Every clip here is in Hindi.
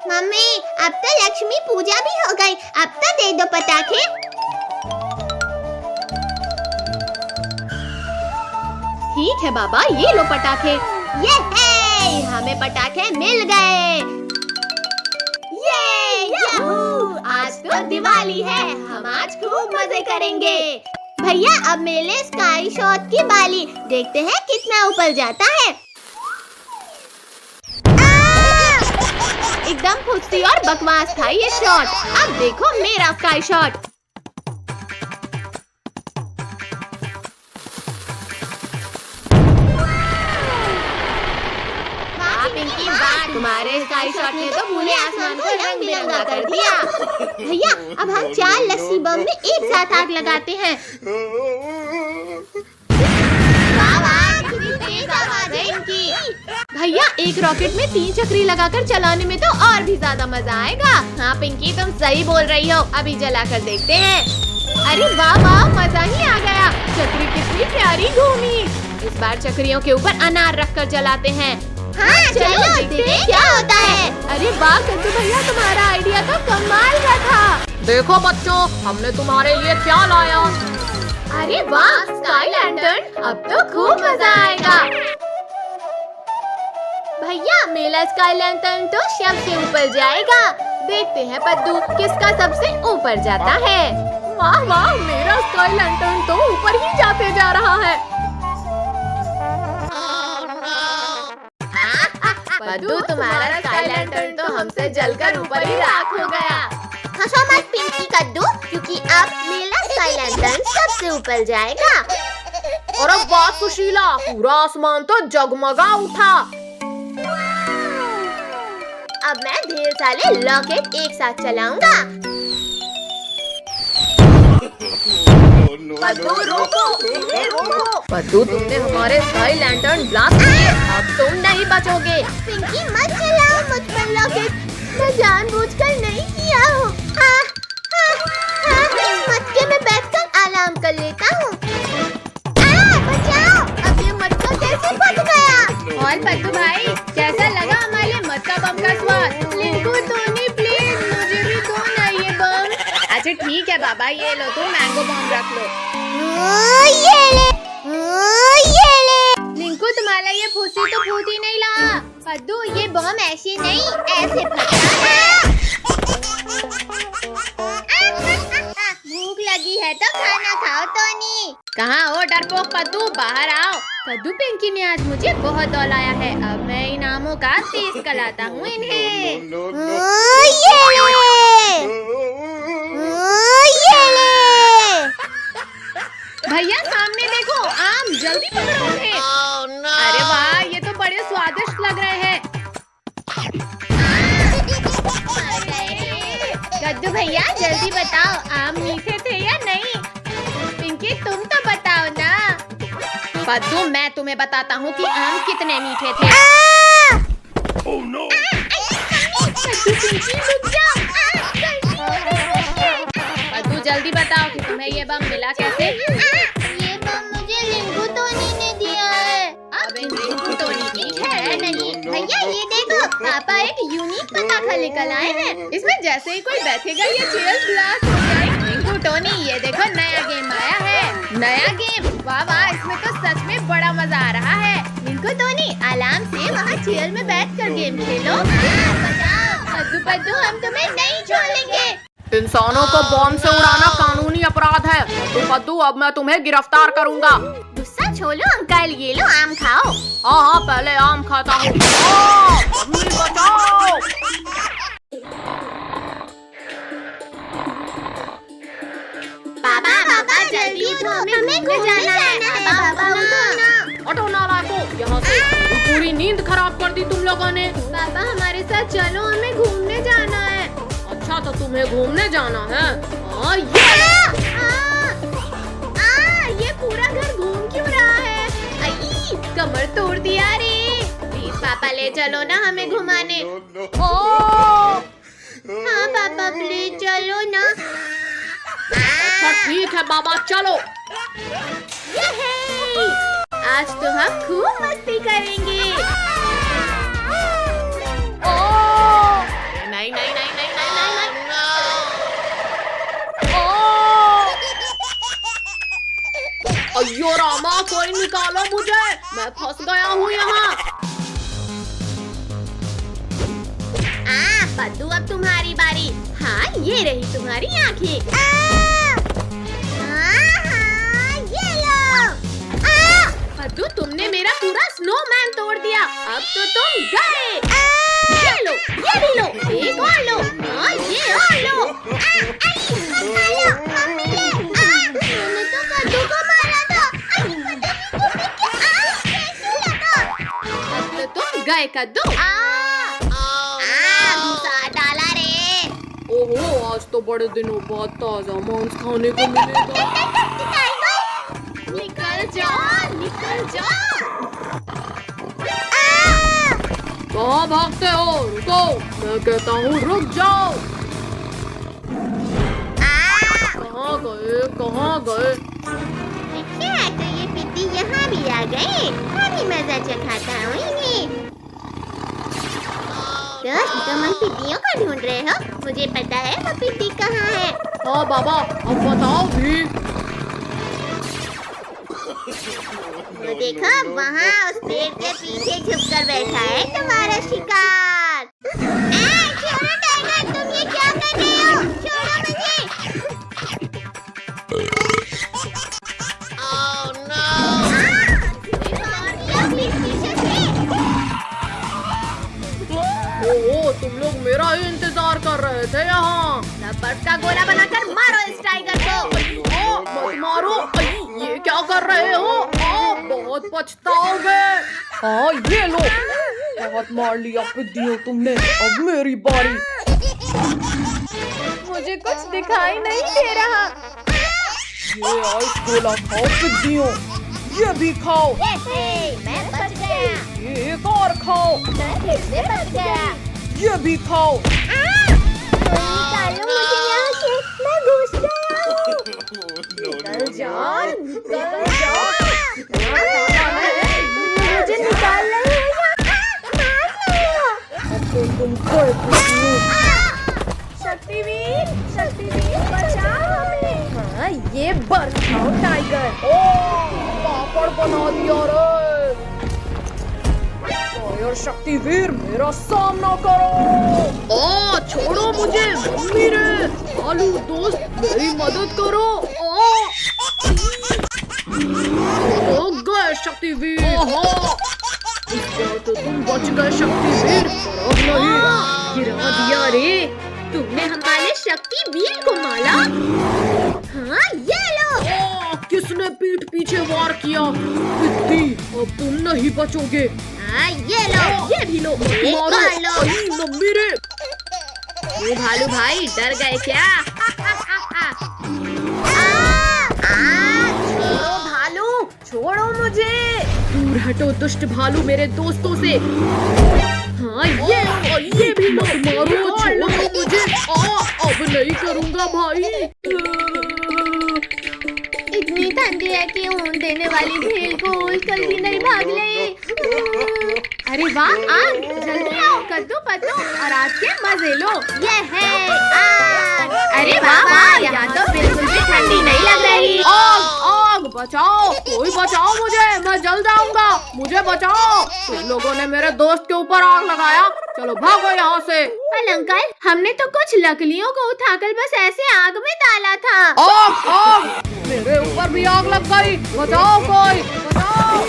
मम्मी, अब तो लक्ष्मी पूजा भी हो गई, अब तो दे दो पटाखे। ठीक है बाबा, ये लो पटाखे। ये है, हमें पटाखे मिल गए। ये याहू, आज तो दिवाली है, हम आज खूब मजे करेंगे। भैया अब मेले स्काई शॉट की बाली, देखते हैं कितना ऊपर जाता है। एकदम फुर्ती और बकवास था ये शॉट। अब देखो मेरा स्काई शॉट। पिंकी, वाह, तुम्हारे स्काई शॉट ने तो पूरे आसमान को रंग बिरंगा कर दिया। भैया अब हम 4 लस्सी बम में एक साथ आग लगाते हैं। वाह वाह, कितनी तेज आवाज है इनकी। भैया एक रॉकेट में 3 चक्री लगाकर चलाने में तो और भी ज्यादा मजा आएगा। हाँ पिंकी, तुम सही बोल रही हो, अभी जलाकर देखते हैं। अरे वाह वाह, मजा ही आ गया। चक्री कितनी प्यारी घूमी। इस बार चक्रियों के ऊपर अनार रखकर जलाते हैं। हाँ चलो देखते हैं क्या होता है। अरे वाह कद्दू भैया, तुम्हारा आइडिया तो कमाल का था। देखो बच्चों, हमने तुम्हारे लिए क्या लाया। अरे वाह, स्काई लैंटर्न, अब तो खूब मजा आएगा। भैया मेला स्काई लैंटर्न तो सबसे ऊपर जाएगा। देखते हैं पद्दू किसका सबसे ऊपर जाता है। वाह वाह, मेरा स्काई लैंटर्न तो ऊपर ही जाते जा रहा है। पद्दू, तुम्हारा स्काई लैंटर्न तो हमसे जलकर ऊपर ही राख हो गया। हंसो मत पिंकी कद्दू, क्योंकि अब मेरा स्काई लैंटर्न सबसे ऊपर जाएगा। और वाह सुशीला, पूरा आसमान तो जगमगा उठा। अब मैं ढेर सारे रॉकेट एक साथ चलाऊंगा। पद्दू रोको, इन्हें रोको। पद्दू, तुमने हमारे स्काई लैंटर्न ब्लास्ट किए, अब तुम नहीं बचोगे। पिंकी मत चलाओ मुझ पर रॉकेट, मैं जानबूझकर नहीं किया हूँ। इस मटके में बैठकर आराम कर लेता हूँ। बचाओ, अब ये मटका कैसे फट गया। और पद्दू भाई, कैसा लगा हमारे मटका बम का स्वाद? लिंकू टोनी प्लीज मुझे भी दो ना ये बम। अच्छा ठीक है बाबा, ये लो, तुम मैंगो बम रख लो। ये ले। लिंकू तुम्हारा ये फूसी तो फूट ही नहीं रहा। पद्दू ये बम ऐसे नहीं, ऐसे फटता है। भूख लगी है तो खाना खाओ टोनी। कहाँ हो डरपोक पद्दू, बाहर आओ। कद्दू पिंकी ने आज मुझे बहुत दौलाया है, अब मैं इनामों का टेस्ट कराता हूँ इन्हें। ये ले। भैया सामने देखो, आम, जल्दी पकड़ो उन्हें। अरे वाह, ये तो बड़े स्वादिष्ट लग रहे हैं। कद्दू भैया जल्दी बताओ, आम मीठे थे या नहीं? पिंकी तुम तो बताओ ना। पद्दू मैं तुम्हें बताता हूँ कि आम कितने मीठे थे। पद्दू जल्दी बताओ कि तुम्हें ये बम मिला कैसे? ये बम मुझे लिंकू टोनी ने दिया है। अब इन लिंकू टोनी की है नहीं। भैया ये देखो, पापा एक यूनिक पटाखा लेकर आए हैं। इसमें जैसे ही कोई बैठेगा ये चेयर ब्लास्ट हो जाएगी। लिंकू टोनी, ये देखो नया गेम आया है। नया गेम, वाह वाह, इसमें तो सच में बड़ा मजा आ रहा है। लिंकू टोनी आराम से वहाँ चेयर में बैठकर गेम खेलो। पद्दू हम तुम्हें नहीं छोड़ेंगे। इंसानों को बॉम्ब से उड़ाना कानूनी अपराध है। तो पद्दू, अब मैं तुम्हें गिरफ्तार करूंगा। गुस्सा छोड़ो अंकल, ये लो आम खाओ। हाँ, पहले आम खाता हूँ। बचाओ। पापा जल्दी उठो, हमें घूमने जाना है। पापा उठो ना। हटो नालायकों, यहाँ से। पूरी नींद खराब कर दी तुम लोगों ने। पापा हमारे साथ चलो, हमें घूमने जाना है। अच्छा तो तुम्हें घूमने जाना है। ये पूरा घर घूम क्यों रहा है? आई, कमर तोड़ दिया रे। प्लीज पापा ले चलो ना हमें घुमाने। हाँ पापा प्लीज चलो ना। अच्छा ठीक है बाबा, चलो। आज तो हम खूब मस्ती करेंगे। निकालो मुझे, मैं फंस गया हूँ यहाँ। पद्दू अब तुम्हारी बारी। हाँ, ये रही तुम्हारी आँखें। ये लो। पद्दू, तुमने मेरा पूरा स्नोमैन तोड़ दिया। अब तो तुम गए। ये लो, ये भी लो, एक और लो, हाँ ये और लो। मैंने तो पद्दू को मारा था। अब तो तुम गए कद्दू। घुसा डाला रे। ओहो, आज तो बड़े दिनों बाद ताजा मांस खाने को मिलेगा। निकल जाओ, निकल जाओ। कहाँ भागते हो? रुको, मैं कहता हूँ रुक जाओ। कहाँ गए, कहाँ गए? अच्छा, तो ये पिद्दी यहाँ भी आ गए। अभी मजा चखाता हूँ इन्हें। दोस्त, तुम उन पिद्दियों को ढूंढ रहे हो? मुझे पता है वो पिद्दी कहाँ है। हाँ बाबा, अब बताओ भी। वो देखो, वहाँ उस पेड़ के पीछे छुपकर बैठा है तुम्हारा शिकार। छोड़ो टाइगर, तुम ये क्या कर रहे हो? छोड़ो मुझे। ओहो, तुम लोग मेरा ही इंतजार कर रहे थे यहाँ। बर्फ का गोला बनाकर मारो इस टाइगर को। मत मारो, ये क्या कर रहे हो? बहुत पछताओगे। हाँ, ये लो, बहुत मार लिया पिद्दियों तुमने। अब मेरी बारी। मुझे कुछ दिखाई नहीं दे रहा। ये आइस गोला खाओ पिद्दियों, ये भी खाओ। मैं बच गया। ये एक और खाओ, मैं फिर से बच गया। ये भी खाओ। निकालो मुझे यहाँ से, मैं घुस गया हूँ। निकल जाओ, निकल जाओ। मुझे निकाल रहे हो या अब तो तुम गए पिद्दियों। शक्तिवीर, शक्तिवीर बचाओ हमें। हाँ, ये बर्फ खाओ टाइगर। पापड़ बना दिया रे। फायर शक्तिवीर, मेरा सामना करो। छोड़ो मुझे, मम्मी रे। आलू दोस्त, मेरी मदद करो। गए शक्तिवीर। इस बार तो तुम बच गए शक्तिवीर, पर अब नहीं। गिरा दिया रे। तुमने हमारे शक्तिवीर को मारा। हाँ, ये लो। किसने पीठ पीछे वार किया? पिद्दी, अब तुम नहीं बचोगे। हाँ, ये लो, ये भी लो, एक मारो। और लो। आई, मम्मी रे। ओ भालू भाई, डर गए क्या? छोड़ो भालू, छोड़ो मुझे। दूर हटो दुष्ट भालू मेरे दोस्तों से। हाँ, ये भी मत मारो, छोड़ो मुझे। अब नहीं करूँगा भाई। इतनी ठंडी है कि ऊन देने वाली भेल को उछल भी नहीं भाग ले। अरे वाह, आग, जल्दी आओ कद्दू पत्तू और आग के मजे लो। ये है आग। अरे वाह वाह, यहाँ तो बिल्कुल भी ठंडी नहीं लग रही। आग, आग, बचाओ, कोई बचाओ मुझे, मैं जल जाऊंगा। मुझे बचाओ, तुम लोगों ने मेरे दोस्त के ऊपर आग लगाया। चलो भागो यहाँ से। पर अंकल, हमने तो कुछ लकड़ियों को उठाकर बस ऐसे आग में डाला था। आग, आग, मेरे ऊपर भी आग लग गई। बचाओ कोई, बचाओ।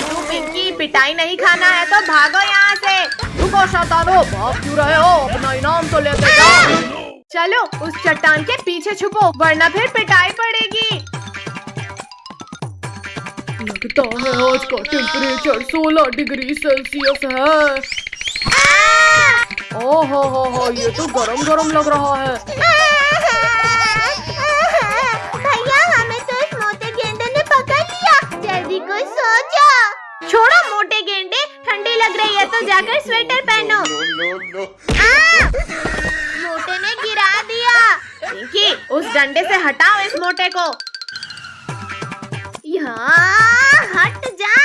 तू पिंकी, पिटाई नहीं खाना है तो भागो यहाँ से। रुको शैतानो, भाग क्यों रहे हो? अपना इनाम तो लेके जाओ। चलो उस चट्टान के पीछे छुपो, वरना फिर पिटाई पड़ेगी। लगता है आज का टेम्परेचर 16 डिग्री सेल्सियस है। ओहो, ये तो गरम गरम लग रहा है। भैया, हमें तो इस मोटे गेंडे ने पकड़ लिया। जल्दी कोई सो जाओ। छोड़ो मोटे गेंडे, ठंडी लग रही है तो जाकर स्वेटर पहनो। मोटे ने गिरा दिया। पिंकी, उस डंडे से हटाओ इस मोटे को। यहाँ हट जा।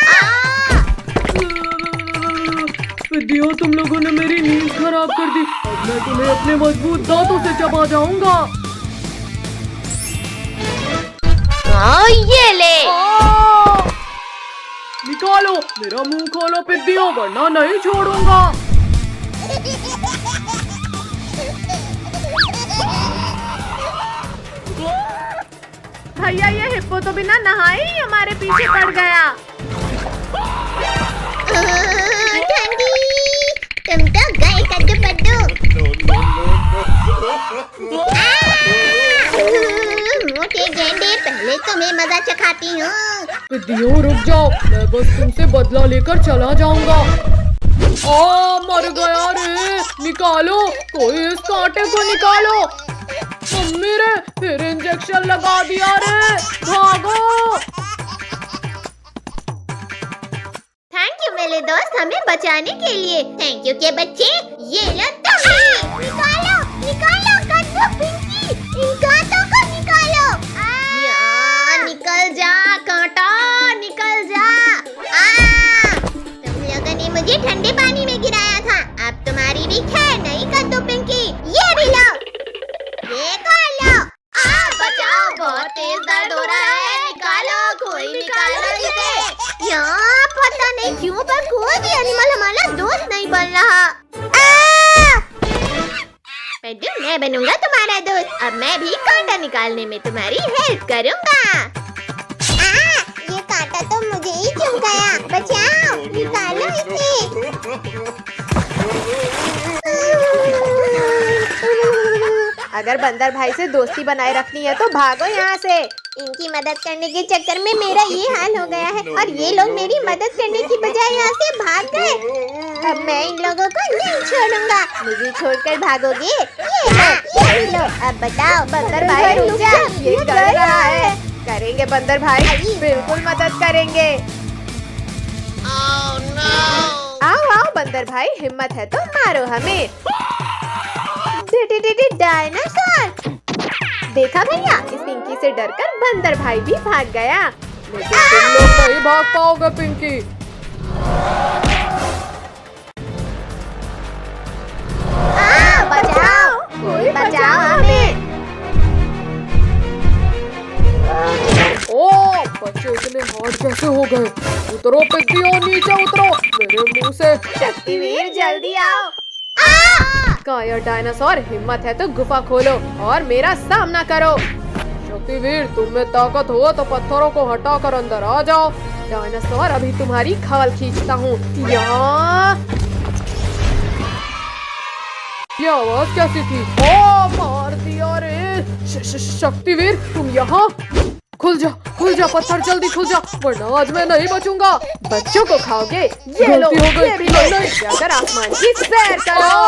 पिद्दियों, तुम लोगों ने मेरी नींद खराब कर दी। अब मैं तुम्हें अपने मजबूत दांतों से चबा जाऊंगा। ये ले। निकालो, मेरा मुंह खोलो पिद्दियों, वरना नहीं छोड़ूंगा। भैया ये हिप्पो तो बिना नहाए ही हमारे पीछे पड़ गया। ठंडी, तुम तो गए कद्दू पद्दू। मोटे गेंडे, पहले तुम्हें मजा चखाती हूँ। पिद्दियों रुक जाओ, मैं बस तुमसे बदला लेकर चला जाऊंगा। मर गया रे, निकालो, कोई इस कांटे को निकालो। मम्मी रे, फिर इंजेक्शन लगा दिया रे, भागो। थैंक यू मेरे दोस्त हमें बचाने के लिए। थैंक यू के बच्चे, ये लो तुम्हें। निकालो, निकालो कद्दू पिंकी, इन कांटों को निकालो। यार निकल जा कांटा, निकल जा। तुम लोगों ने मुझे ठंडे पानी में गिराया था, अब तुम्हारी भी खैर नहीं कद्दू पिंकी। ये भी लो, ये खा लो। बचाओ, बहुत तेज दर्द हो रहा है, निकालो, कोई निकालो इसे। यार पता नहीं क्यों पर कोई भी एनिमल हमारा दोस्त नहीं बन रहा। पेड्डू, मैं बनूंगा तुम्हारा दोस्त, अब मैं भी कांटा निकालने में तुम्हारी हेल्प करूंगा। ये कांटा तो मुझे ही चुभ गया, बचाओ, निकालो इसे। अगर बंदर भाई से दोस्ती बनाए रखनी है तो भागो यहाँ से। इनकी मदद करने के चक्कर में मेरा ये हाल हो गया है और ये लोग मेरी मदद करने की बजाय यहाँ से भाग गए। अब मैं इन लोगों को नहीं छोड़ूंगा। मुझे छोड़कर भागोगे? ये लो। अब बताओ बंदर भाई रुक जा, ये कर रहा है। करेंगे बंदर भाई, बिल्कुल मदद करेंगे। आओ आओ बंदर भाई, हिम्मत है तो मारो हमें। डायनासोर! देखा भैया, इस पिंकी से डरकर बंदर भाई भी भाग गया। लेकिन तुम लोग नहीं भाग पाओगे पिंकी। बचाओ, कोई बचाओ हमें। बच्चे इतने हार्ड कैसे हो गए? उतरो पिद्दियों, नीचे उतरो, मेरे मुंह से। शक्तिवीर जल्दी आओ। काया डायनासोर, हिम्मत है तो गुफा खोलो और मेरा सामना करो। शक्तिवीर, तुम में ताकत हो तो पत्थरों को हटाकर अंदर आ जाओ। डायनासोर, अभी तुम्हारी खाल खींचता हूँ। ये आवाज कैसी थी? मार दिया रे। शक्तिवीर, तुम यहाँ? खुल जा, पत्थर जल्दी खुल जा, वरना आज मैं नहीं बचूंगा। बच्चों को खाओगे? ये लो, ये भी लो। जाकर आसमान की सैर करो।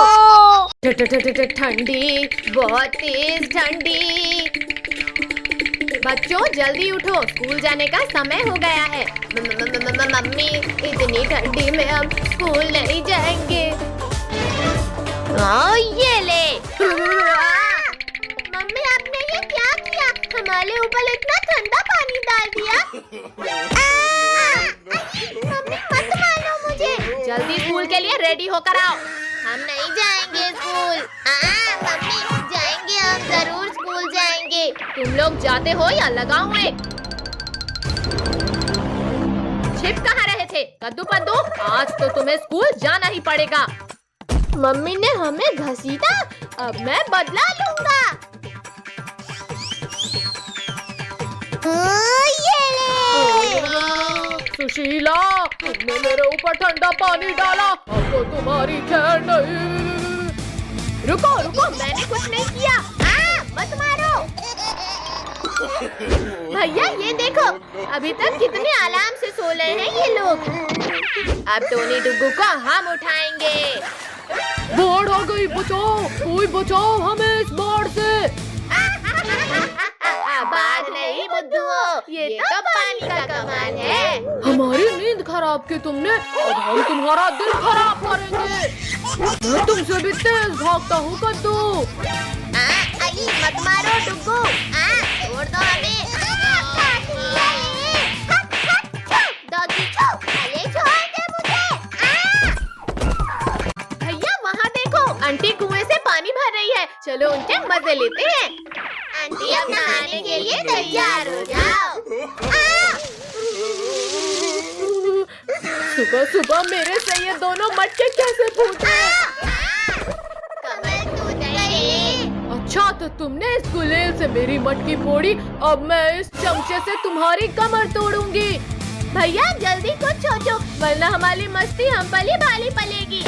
ठंडी, बहुत तेज ठंडी। बच्चों जल्दी उठो, स्कूल जाने का समय हो गया है। मम्मी, इतनी ठंडी में हम स्कूल नहीं जाएंगे। ये ले। मम्मी, आपने ये क्या किया? हमारे ऊपर इतना ठंडा पानी डाल दिया। मम्मी मत मारो मुझे। जल्दी स्कूल के लिए रेडी होकर आओ। हम नहीं जाएंगे स्कूल। मम्मी, जाएंगे, हम जरूर स्कूल जाएंगे। तुम लोग जाते हो या लगाऊं एक? छिप कहाँ रहे थे कद्दू पद्दू? आज तो तुम्हें स्कूल जाना ही पड़ेगा। मम्मी ने हमें घसीटा, अब मैं बदला लूंगा। ये ले। सुशीला, तुमने मेरे ऊपर ठंडा पानी डाला, अब तो तुम्हारी खैर नहीं। रुको, मैंने कुछ नहीं किया। मत मारो। भैया ये देखो, अभी तक कितने आराम से सो रहे हैं ये लोग। अब टोनी डुग्गू को हम उठाएंगे। बाढ़ आ गई, बचाओ, कोई बचाओ हमें इस बाढ़ से। बाढ़ नहीं बुद्धुओ, ये तो पानी का कमाल है। हमारी नींद खराब की तुमने, अब हम तुम्हारा दिल खराब करेंगे। मैं तुमसे भी तेज भागता हूँ कद्दू। मत मारो डुग्गू, छोड़ दो हमें। डॉगी छोड़ दे मुझे। भैया वहाँ देखो, आंटी कुएं से पानी भर रही है, चलो उनके मजे लेते हैं। आंटी, अब नहाने के लिए तैयार हो जाओ। सुबह सुबह मेरे से ये दोनों मटके कैसे फूटे? कमर टूट गई। अच्छा तो तुमने इस गुलेल से मेरी मटकी फोड़ी, अब मैं इस चमचे से तुम्हारी कमर तोड़ूंगी। भैया जल्दी कुछ सोचो वरना हमारी मस्ती हम पली भाली पलेगी।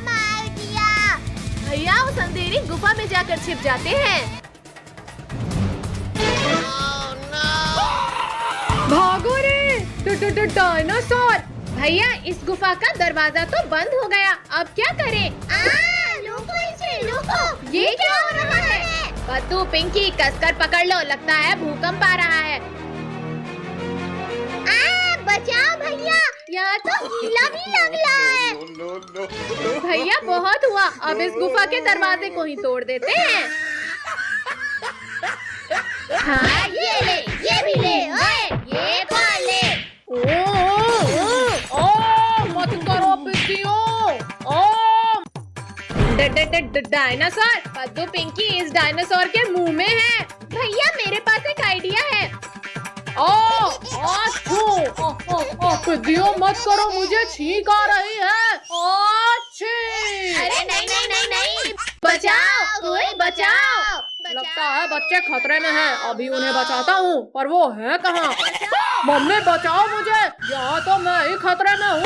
मार दिया। भैया उस अंधेरी गुफा में जाकर छिप जाते हैं। भागो रे डायनासोर। भैया इस गुफा का दरवाजा तो बंद हो गया, अब क्या करें? लुको इसे, लुको। ये क्या हो रहा है? कद्दू पिंकी कसकर पकड़ लो, लगता है भूकंप आ रहा है। बचाओ भैया, यहाँ तो गीला भी लग रहा है। भैया बहुत हुआ, अब इस गुफा के दरवाजे को ही तोड़ देते हैं। हाँ ये ले, ये भी ले, ओए, ये कौन ले? मत करो पिंकियों। डायनासोर कद्दू पिंकी इस डायनासोर के मुंह में है। भैया मेरे पास एक आइडिया है। पिंकियों मत करो, मुझे छींक आ रही है। अरे नहीं नहीं नहीं नहीं, बचाओ कोई बचाओ। लगता है बच्चे खतरे में हैं, अभी उन्हें बचाता हूँ, पर वो है कहाँ? मम्मी बचाओ मुझे, यहाँ तो मैं ही खतरे में हूँ।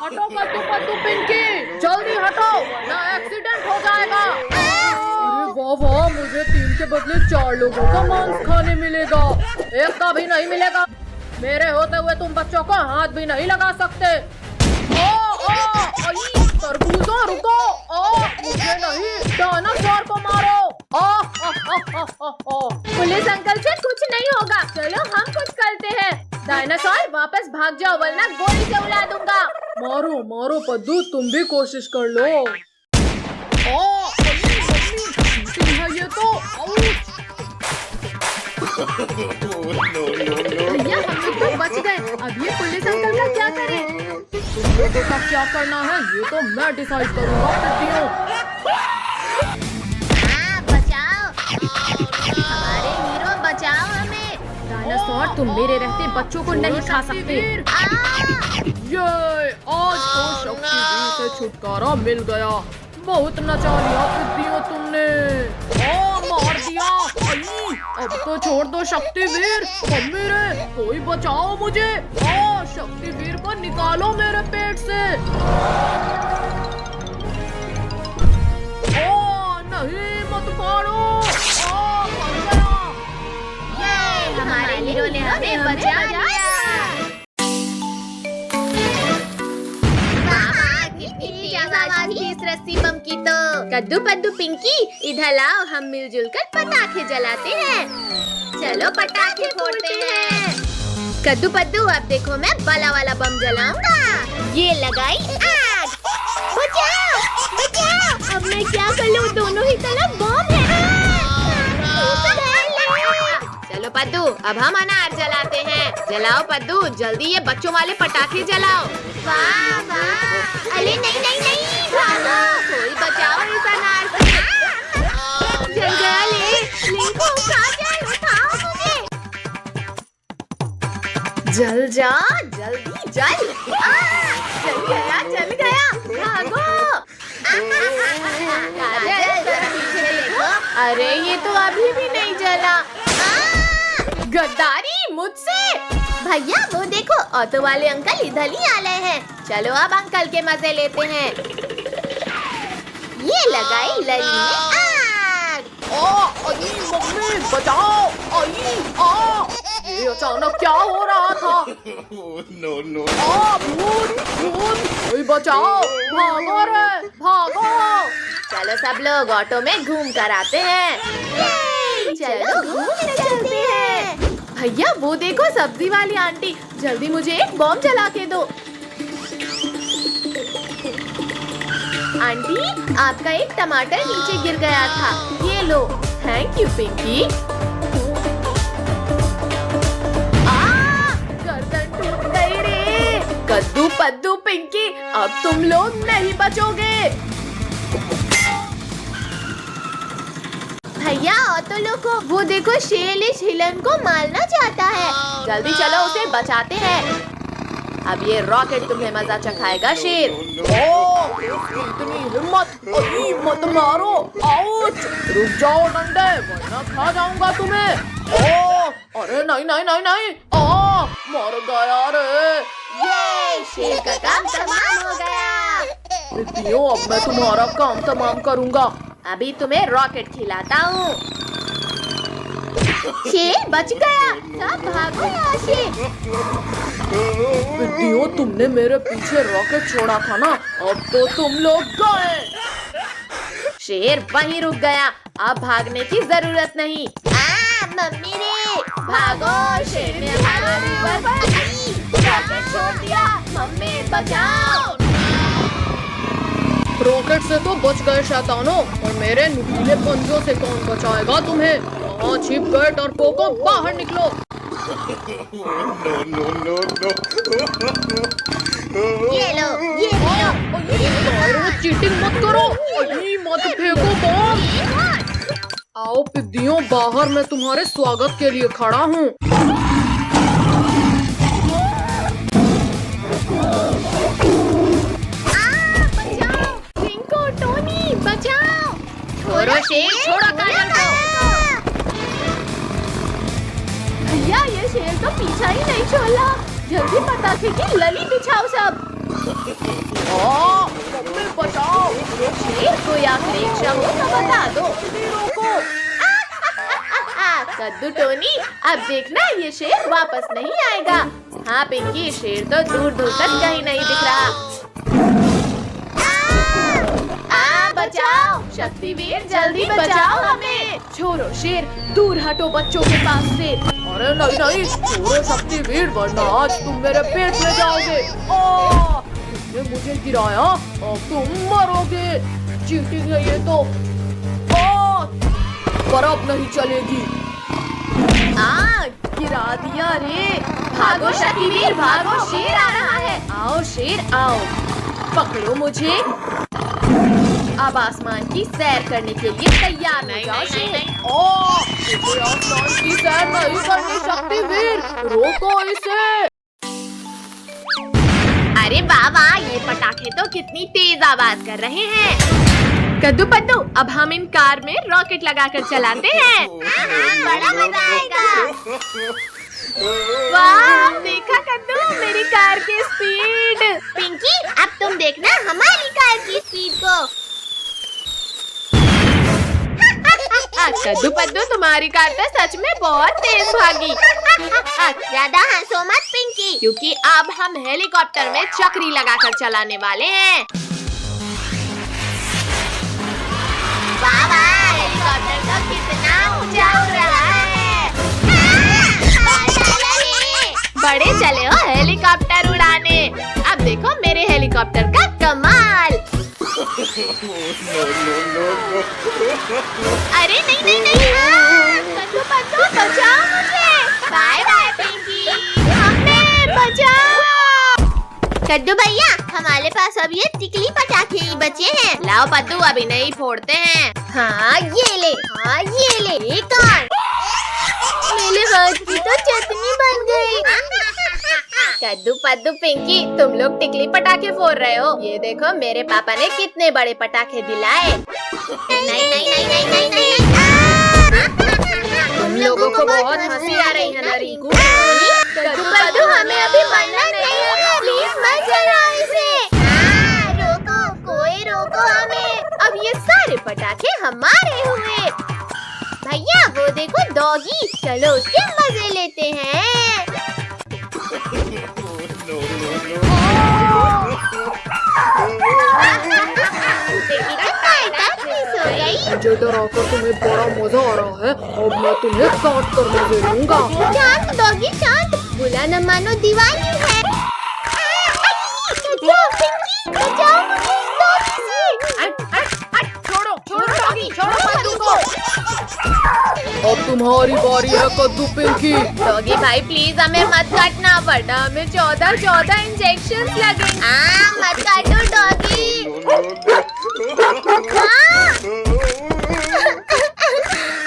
हटो कद्दू कद्दू पिंकी, जल्दी हटो वरना एक्सीडेंट हो जाएगा। अरे वाह वाह, मुझे 3 के बदले 4 लोगों का मांस खाने मिलेगा, एक का भी नहीं मिलेगा। मेरे होते हुए तुम बच्चों को हाथ भी नहीं लगा सकते। तरबूजों रुको, मुझे नहीं, डायनासोर को मारो। पुलिस अंकल से कुछ नहीं होगा, चलो हम कुछ करते हैं। डायनासोर वापस भाग जाओ वरना गोली से उड़ा दूंगा। मारो मारो पद्दू, तुम भी कोशिश कर लो। है ये तो। भैया हम लोग तो बच गए, अब ये पुलिस अंकल का क्या करें? तुम लोगों का क्या करना है ये तो मैं डिसाइड करूंगा। बचाओ, हमारे हीरो बचाओ हमें। डायनासोर तुम मेरे रहते बच्चों को नहीं खा सकते। ये आज तो शक्तिवीर से छुटकारा मिल गया, बहुत नचा लिया पिद्दियों तुमने। मार दिया। अब तो छोड़ दो शक्तिवीर। मम्मी रे कोई बचाओ मुझे। शक्तिवीर को निकालो मेरे पेट से। नहीं मत मारो। मर गया। ये हमारे हीरो ने हमें बचा लिया। इस रस्सी बम की तो। कद्दू पद्दू पिंकी इधर लाओ, हम मिलजुल कर पटाखे जलाते हैं। चलो पटाखे फोड़ते हैं। कद्दू पद्दू अब देखो मैं बला वाला बम जलाऊंगा। ये लगाई आग। बचाओ बचाओ। अब मैं क्या कर लूं, दोनों ही तरफ बम है। चलो पद्दू अब हम अनार जलाते हैं। जलाओ पद्दू जल्दी, ये बच्चों वाले पटाखे जलाओ। वाह वाह। अरे नहीं नहीं नहीं, भागो, कोई बचाओ इस अनार से। जल गया ले को उठा जाए, उठाओ मुझे। जल जा जल्दी जल। जल गया भागो। पीछे देखो। अरे ये तो अभी भी नहीं जला। गद्दारी मुझसे। भैया वो देखो, ऑटो वाले अंकल इधर ही आ रहे हैं। चलो अब अंकल के मजे लेते हैं। ये लगाई लली में आग। मम्मी बचाओ। ये अचानक क्या हो रहा था? भूत भूत, कोई बचाओ, भागो रे भागो। चलो सब लोग ऑटो में घूम कर आते हैं। चलो घूमने चलते हैं। भैया वो देखो सब्जी वाली आंटी, जल्दी मुझे एक बम जला के दो। आंटी आपका एक टमाटर नीचे गिर गया था, ये लो। Thank you Pinky. गर्दन टूट गई रे। कद्दू पद्दू पिंकी अब तुम लोग नहीं बचोगे। भैया ऑटो लोगो, वो देखो शेर इस हिलन को मारना चाहता है। जल्दी चलो उसे बचाते हैं। अब ये रॉकेट तुम्हें मजा चखाएगा शेर। ओह, इतनी हिम्मत! अरे मत मारो! आउच! रुक जाओ डंडे, वरना खा जाऊंगा तुम्हें। ओह, अरे नहीं नहीं नहीं नहीं! मर गया रे! ये शेर का काम तमाम हो गया। दीदियों, अब मैं तुम्हारा काम तमाम करूंगा। अभी तुम्हें रॉकेट खिलाता हूँ। शेर बच गया। सब भागो यहाँ से। दीदियों, तुमने मेरे पीछे रॉकेट छोड़ा था ना, अब तो तुम लोग गए। शेर वहीं रुक गया। अब भागने की जरूरत नहीं। मम्मी रे, भागो, शेर ने हमारी रॉकेट छोड़ दिया। मम्मी बचाओ। रॉकेट से तो बच गए शैतानों, और मेरे नुकीले पंजों से कौन बचाएगा तुम्हें? वहाँ छिप गए डरपोकों, बाहर निकलो। ये लो, ये लो। चीटिंग मत करो, मत फेंको बॉम्ब। आओ पिद्दियों, बाहर मैं तुम्हारे स्वागत के लिए खड़ा हूँ। बचाओ। छोड़ो शेर, छोड़ो काजल को। भैया, ये शेर तो पीछा ही नहीं छोड़ा। जल्दी पटाखे की लली बिछाओ सब। मम्मी बचाओ! शेर कोई आखिरी इच्छा हो तो बता दो। कद्दू टोनी, अब देखना ये शेर वापस नहीं आएगा। हाँ पिंकी, शेर तो दूर दूर तक कहीं नहीं दिख रहा। बचाओ शक्तिवीर, जल्दी बचाओ हमें। छोड़ो शेर, दूर हटो बच्चों के पास से। अरे नहीं नहीं, छोड़ो शक्तिवीर, वरना आज तुम मेरे पेट में जाओगे। तुमने मुझे गिराया, अब तुम मरोगे। चीटिंग है ये तो। पर अब नहीं चलेगी। गिरा दिया रे। भागो शक्तिवीर, भागो, शेर आ रहा है। आओ शेर आओ, पकड़ो मुझे। अब आसमान की सैर करने के लिए तैयार हो जाओ शेर। मुझे आसमान की सैर नहीं करनी शक्तिवीर, रोको इसे। अरे बाबा, ये पटाखे तो कितनी तेज आवाज कर रहे हैं। कद्दू पद्दू, अब हम इन कार में रॉकेट लगाकर चलाते हैं। बड़ा मजा आएगा। वाह, देखा कद्दू, मेरी कार की स्पीड। पिंकी, अब तुम देखना हमारी कार की स्पीड को। कद्दू पद्दू, तुम्हारी कार तो सच में बहुत तेज भागी। ज्यादा हंसो मत पिंकी, क्योंकि अब हम हेलीकॉप्टर में चक्री लगाकर चलाने वाले हैं। बाबा, हेलीकॉप्टर तो कितना ऊंचा उड़ रहा है। बड़े चले हो हेलीकॉप्टर उड़ाने। अब देखो मेरे हेलीकॉप्टर का कमाल। अरे नहीं नहीं नहीं, कद्दू पद्दू बचाओ मुझे। बाय बाय पिंकी, हमें बचाओ। कद्दू भैया, हमारे पास अब ये टिकली पटाखे ही बचे हैं। लाओ पद्दू, अभी नहीं फोड़ते हैं। हाँ ये ले, हाँ ये ले। एक और। मेरे हाथ की तो चटनी बन गई। कद्दू पद्दू पिंकी, तुम लोग टिकली पटाखे फोड़ रहे हो। ये देखो मेरे पापा ने कितने बड़े पटाखे दिलाए। नहीं नहीं नहीं नहीं नहीं नहीं। तुम लोगों को बहुत हंसी आ रही है ना रिंकू। कद्दू पद्दू, हमें अभी मरना नहीं है, प्लीज मत जलाओ इसे। रोको, कोई रोको हमें। अब ये सारे पटाखे हमारे हुए। भैया वो देखो डॉगी, चलो उसके मजे लेते हैं। मुझे डराकर तुम्हें बड़ा मजा आ रहा है, अब मैं तुम्हें काट कर मजे लूंगा। शांत डॉगी शांत, बुला न मानो दीवानी है। बचाओ मुझे इस डॉगी से। छोड़ो छोड़ो डॉगी, छोड़ो पद्दू को। अब तुम्हारी बारी है कद्दू पिंकी। डॉगी भाई प्लीज हमें मत काटना, वरना हमें 14 इंजेक्शन लगेंगे। मत काटो डॉगी।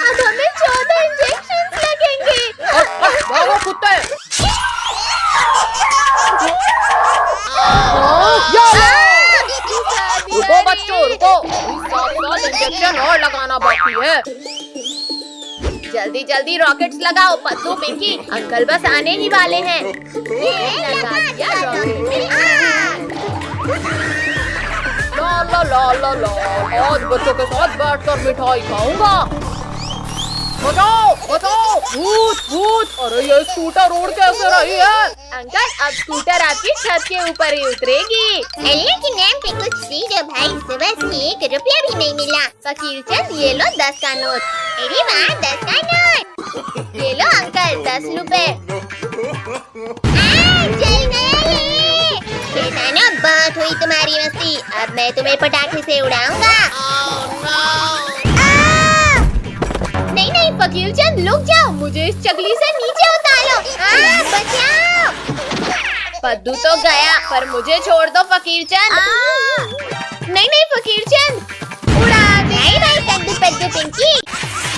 अब हमें 14 इंजेक्शन लगेंगे। भागो कुत्ते। एक इंजेक्शन और लगाना बाकी है। जल्दी जल्दी रॉकेट्स लगाओ पद्दू पिंकी, अंकल बस आने ही वाले हैं। ये लगा दिया रॉकेट। ला ला ला ला ला, आज बच्चों के साथ बैठकर मिठाई खाऊंगा। बचाओ बचाओ, भूत भूत। अरे ये स्कूटर रोड कैसे रही है? अंकल अब स्कूटर आपकी छत के ऊपर ही उतरेगी। अल्लाह के नाम पे कुछ दीजिए भाई, सुबह से 1 रुपया भी नहीं मिला। फकीर चंद ये लो 10 का नोट। अरे वाह, 10 का नोट। ये लो अंकल 10 रुपए। चल गया ये। शैतानो, बहुत हुई तुम्हारी मस्ती, अब मैं तुम्हें पटाखे से उड़ाऊंगा। नहीं नहीं फकीर चंद रुक जाओ, मुझे इस चकली से नीचे उतारो। बचाओ। पद्दू तो गया, पर मुझे छोड़ दो फकीर चंद। नहीं नहीं फकीर चंद उड़ा दे। नहीं भाई पद्दू पद्दू पिंकी,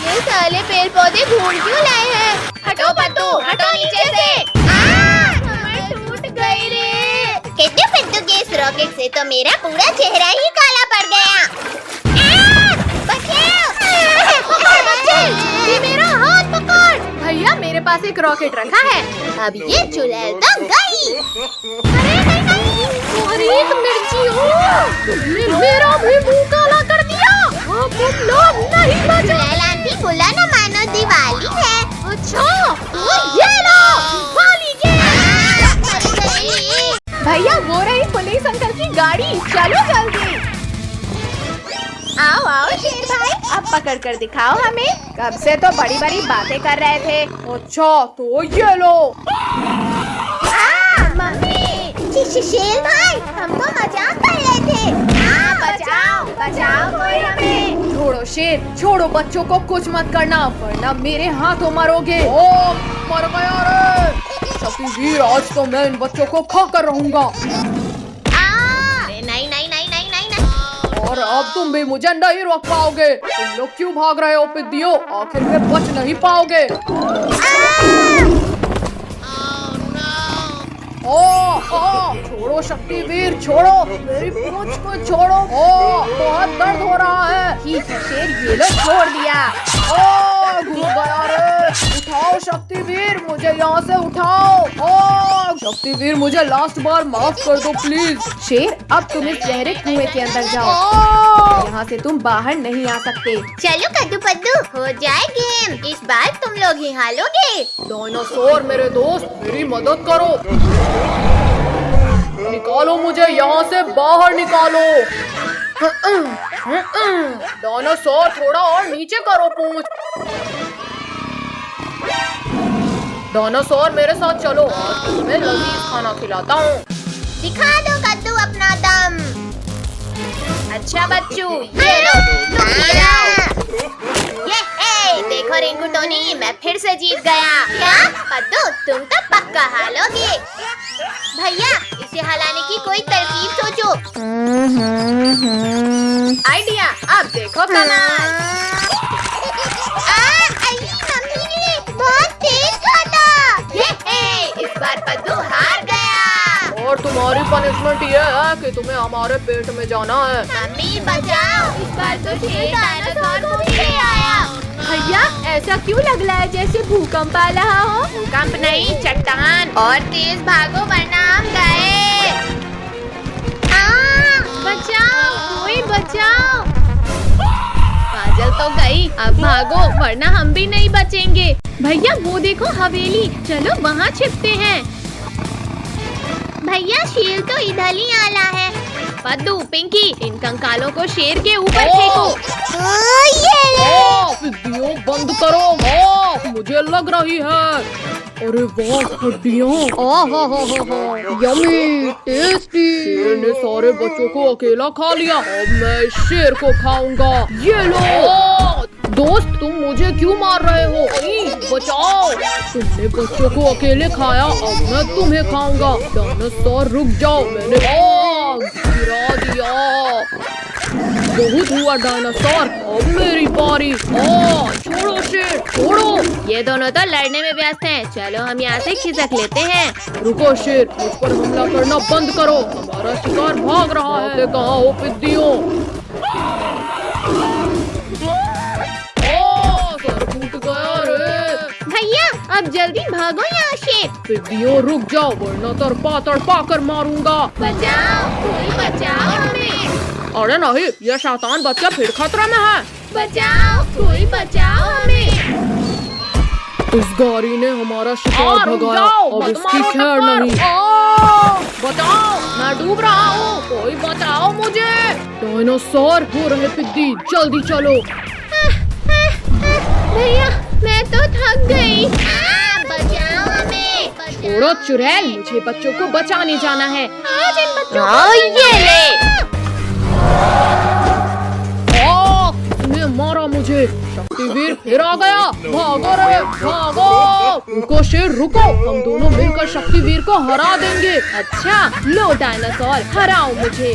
ये साले पेड़ पौधे ढूंढ क्यों लाए हैं? हटो पद्दू, हटो नीचे से। कमर टूट गई रे। पद्दू पद्दू के इस रॉकेट से तो मेरा पूरा चेहरा ही काला पड़ गया। बचाओ। ये मेरा हाथ पकड़। भैया मेरे पास एक रॉकेट रखा है, अब ये चुड़ैल तो गई। अरे एक मिर्ची हो, तुमने मेरा भी मुंह काला कर दिया। अब तुम लोग नहीं बचे। चुड़ैल आंटी बोला ना, मानो दिवाली है। अच्छा तो ये लो, खा लीजिए। भैया वो रही पुलिस अंकल की गाड़ी, चलो जल्दी। आओ आओ शेर भाई, अब पकड़ कर दिखाओ हमें। कब से तो बड़ी बड़ी बातें कर रहे थे। अच्छा तो ये लो। मम्मी शेर भाई, हम तो मजाक कर रहे थे। बचाओ बचाओ कोई हमें। छोड़ो शेर, छोड़ो, बच्चों को कुछ मत करना वरना मेरे हाथों मरोगे। ओ मर गया रे। शक्तिवीर, आज तो मैं इन बच्चों को खा कर रहूंगा। नहीं नहीं नहीं नहीं नहीं। और अब तुम भी मुझे नहीं रोक पाओगे। तुम लोग क्यों भाग रहे हो पिद्दियों? आखिर में बच नहीं पाओगे। छोड़ो शक्तिवीर, छोड़ो, मेरी पूंछ को छोड़ो। बहुत दर्द हो रहा है। ठीक है शेर, ये लो छोड़ दिया। घुस गया रे। उठाओ शक्तिवीर, मुझे यहाँ से उठाओ। शक्तिवीर, मुझे लास्ट बार माफ कर दो प्लीज। शेर अब तुम इस गहरे कुएं के अंदर जाओ, यहाँ से तुम बाहर नहीं आ सकते। चलो कद्दू पद्दू, हो जाए गेम। इस बार तुम लोग ही हारोगे। डायनासोर मेरे दोस्त, मेरी मदद करो। निकालो मुझे यहाँ से बाहर, निकालो। डायनासोर थोड़ा और नीचे करो पूंछ। डायनासोर मेरे साथ चलो, आज तुम्हें लजीज खाना खिलाता हूँ। दिखा दो कद्दू अपना दम। अच्छा बच्चू, ये लो। ये देखो रिंकू टोनी, मैं फिर से जीत गया। क्या कद्दू, तुम तो पक्का हारोगे। भैया, इसे हलाने की कोई तरकीब सोचो। आइडिया, अब देखो कमाल। बहुत तेज खाता। इस बार पद्दू हार गया। और तुम्हारी पनिशमेंट ये है कि तुम्हें हमारे पेट में जाना है। मम्मी बचाओ, इस बार तो शेर डायनासोर को भी ले आया। भैया ऐसा क्यों लग रहा है जैसे भूकंप आ रहा हो? भूकंप नहीं, चट्टान। और तेज भागो वरना हम गए। बचाओ, कोई बचाओ। काजल तो गई, अब भागो वरना हम भी नहीं बचेंगे। भैया वो देखो हवेली, चलो वहाँ छिपते हैं। भैया शेर तो इधर ही आला है। पद्दू पिंकी, इन कंकालों को शेर के ऊपर फेंको। पिद्दियों बंद करो। मुझे लग रही है। अरे वाह हड्डियाँ, यम्मी टेस्टी। शेर ने सारे बच्चों को अकेला खा लिया, अब मैं इस शेर को खाऊंगा। ये लो। दोस्त तुम मुझे क्यों मार रहे हो? बचाओ, तुमने बच्चों को अकेले खाया, अब मैं तुम्हें खाऊंगा। डायनासोर रुक जाओ, मैंने गिरा दिया। बहुत हुआ डायनासोर, अब मेरी बारी। छोड़ो शेर, छोड़ो। ये दोनों तो लड़ने में व्यस्त हैं, चलो हम यहाँ से खिसक लेते हैं। रुको शेर, मुझ पर हमला करना बंद करो, हमारा शिकार भाग रहा है। कहाँ हो पिद्दियों? पिग्गियों रुक जाओ वरना तड़पा कर मारूंगा। बचाओ, कोई बचाओ हमें। अरे नहीं, ये शैतान बच्चा फिर खतरे में है। बचाओ, कोई बचाओ हमें। इस गाड़ी ने हमारा शिकार भगाया, अब इसकी खैर नहीं। बचाओ, मैं डूब रहा हूँ, कोई बचाओ मुझे। डायनासोर हो रहे पिग्गी, जल्दी चलो। भैया मैं तो थक गई। बचाओ हमें। थोड़ा चुड़ैल, मुझे बच्चों को बचाने जाना है। आज इन बच्चों ये ले। इसने मारा मुझे। शक्तिवीर फिर आ गया, भागो रे भागो। रुको शेर रुको, हम दोनों मिलकर शक्तिवीर को हरा देंगे। अच्छा लो डायनासोर, हराओ मुझे।